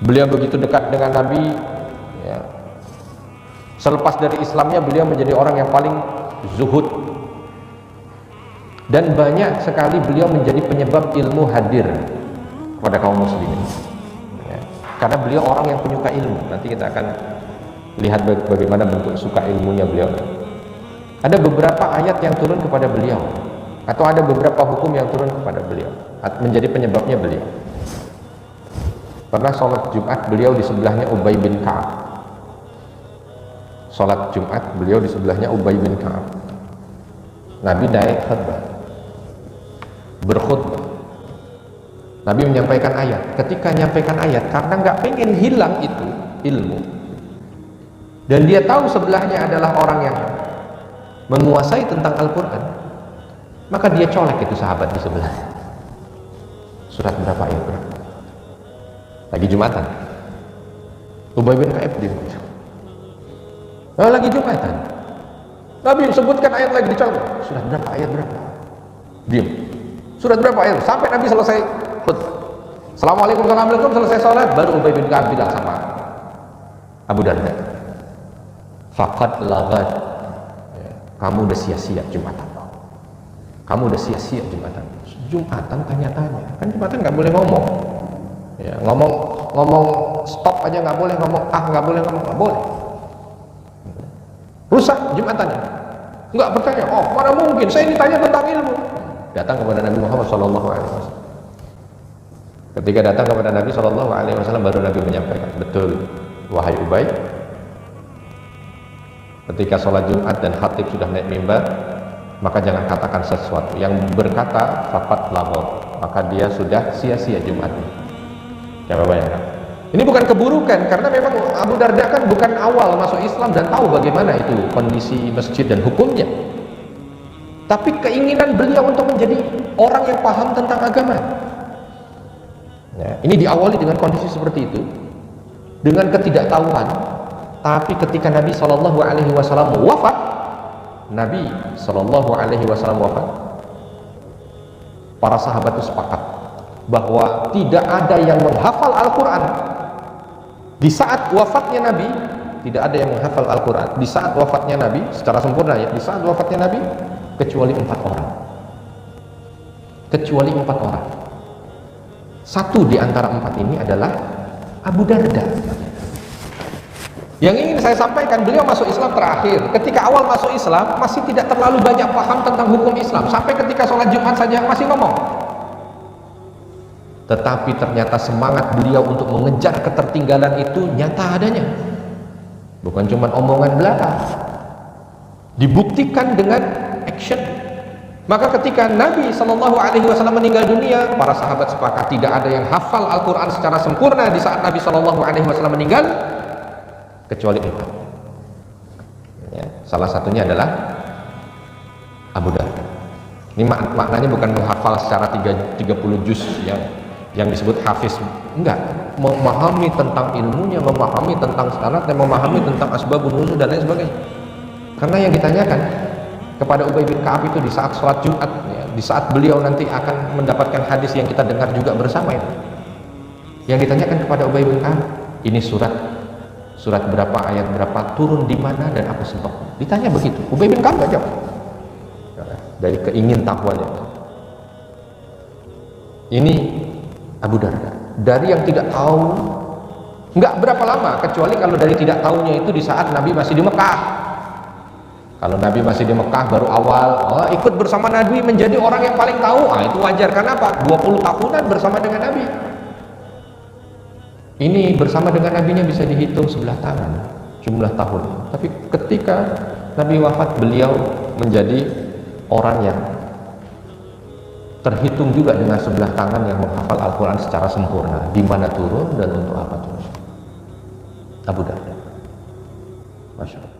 Beliau begitu dekat dengan Nabi, ya. Selepas dari Islamnya beliau menjadi orang yang paling zuhud, dan banyak sekali beliau menjadi penyebab ilmu hadir kepada kaum muslimin, ya. Karena beliau orang yang penyuka ilmu. Nanti kita akan lihat bagaimana bentuk suka ilmunya beliau. Ada beberapa ayat yang turun kepada beliau, atau ada beberapa hukum yang turun kepada beliau, menjadi penyebabnya beliau. Pernah sholat Jumat beliau di sebelahnya Ubay bin Ka'ab. Sholat Jumat beliau di sebelahnya Ubay bin Ka'ab. Nabi naik khutbah, berkhutbah. Nabi menyampaikan ayat. Ketika menyampaikan ayat, karena nggak pengen hilang itu ilmu, dan dia tahu sebelahnya adalah orang yang menguasai tentang Al-Quran, maka dia colek itu sahabat di sebelahnya. Surat berapa, ayat berapa? Lagi Jumatan, Ubay bin Ka'ab diam. Lagi Jumatan, Nabi sebutkan ayat lagi, dicolek. Surat berapa, ayat berapa? Diam. Surat berapa, ayat? Sampai Nabi selesai khutbah. Assalamualaikum, assalamualaikum, selesai sholat, baru Ubay bin Ka'ab bilang sama Abu Darda, faqad laghat, kamu udah sia-sia Jumatan. Kamu udah sia-sia Jumatan. Jumatan tanya-tanya, kan Jumatan nggak boleh ngomong, ya, ngomong stop aja nggak boleh, ngomong nggak boleh, ngomong nggak boleh. Rusak Jumatannya. Nggak bertanya, oh mana mungkin saya ditanya tentang ilmu. Datang kepada Nabi Muhammad SAW. Ketika datang kepada Nabi SAW, baru Nabi menyampaikan, betul wahai Ubay, ketika sholat Jumat dan khatib sudah naik mimbar, maka jangan katakan sesuatu. Yang berkata faqad laghat, maka dia sudah sia-sia Jumatnya. Coba bayangkan. Ini bukan keburukan, karena memang Abu Darda kan bukan awal masuk Islam dan tahu bagaimana itu kondisi masjid dan hukumnya. Tapi keinginan beliau untuk menjadi orang yang paham tentang agama, ya, ini diawali dengan kondisi seperti itu, dengan ketidaktahuan. Tapi ketika Nabi SAW wafat, Nabi SAW wafat, para sahabat itu sepakat bahwa tidak ada yang menghafal Al-Quran di saat wafatnya Nabi. Tidak ada yang menghafal Al-Quran di saat wafatnya Nabi secara sempurna, ya, di saat wafatnya Nabi, kecuali 4 orang. Kecuali 4 orang. Satu di antara 4 ini adalah Abu Darda. Yang ingin saya sampaikan, beliau masuk Islam terakhir. Ketika awal masuk Islam masih tidak terlalu banyak paham tentang hukum Islam, sampai ketika sholat Jumat saja masih ngomong. Tetapi ternyata semangat beliau untuk mengejar ketertinggalan itu nyata adanya, bukan cuma omongan belaka, dibuktikan dengan action. Maka ketika Nabi SAW meninggal dunia, para sahabat sepakat tidak ada yang hafal Al-Quran secara sempurna di saat Nabi SAW meninggal, kecuali 4. Ya, salah satunya adalah Abu Darda. Ini maknanya bukan menghafal secara 30 juz yang disebut hafiz, enggak, memahami tentang ilmunya, memahami tentang syaratnya, memahami tentang asbabun nuzul dan lain sebagainya. Karena yang ditanyakan kepada Ubay bin Ka'ab itu di saat sholat Jumat, ya, di saat beliau nanti akan mendapatkan hadis yang kita dengar juga bersama itu, yang ditanyakan kepada Ubay bin Ka'ab, ini surat berapa, ayat berapa, turun di mana, dan apa sebab. Ditanya begitu, Ubay bin Ka'ab nggak jawab, dari keingintahuannya. Ini Abu Darda, dari yang tidak tahu, nggak berapa lama, kecuali kalau dari tidak tahunya itu di saat Nabi masih di Mekah. Kalau Nabi masih di Mekah baru awal, ikut bersama Nabi menjadi orang yang paling tahu, itu wajar. Kenapa? 20 tahunan bersama dengan Nabi. Ini bersama dengan Nabinya bisa dihitung sebelah tangan jumlah tahun. Tapi ketika Nabi wafat, beliau menjadi orang yang terhitung juga dengan sebelah tangan yang menghafal Al-Quran secara sempurna, di mana turun dan untuk apa turun. Abu Darda, Masya Allah.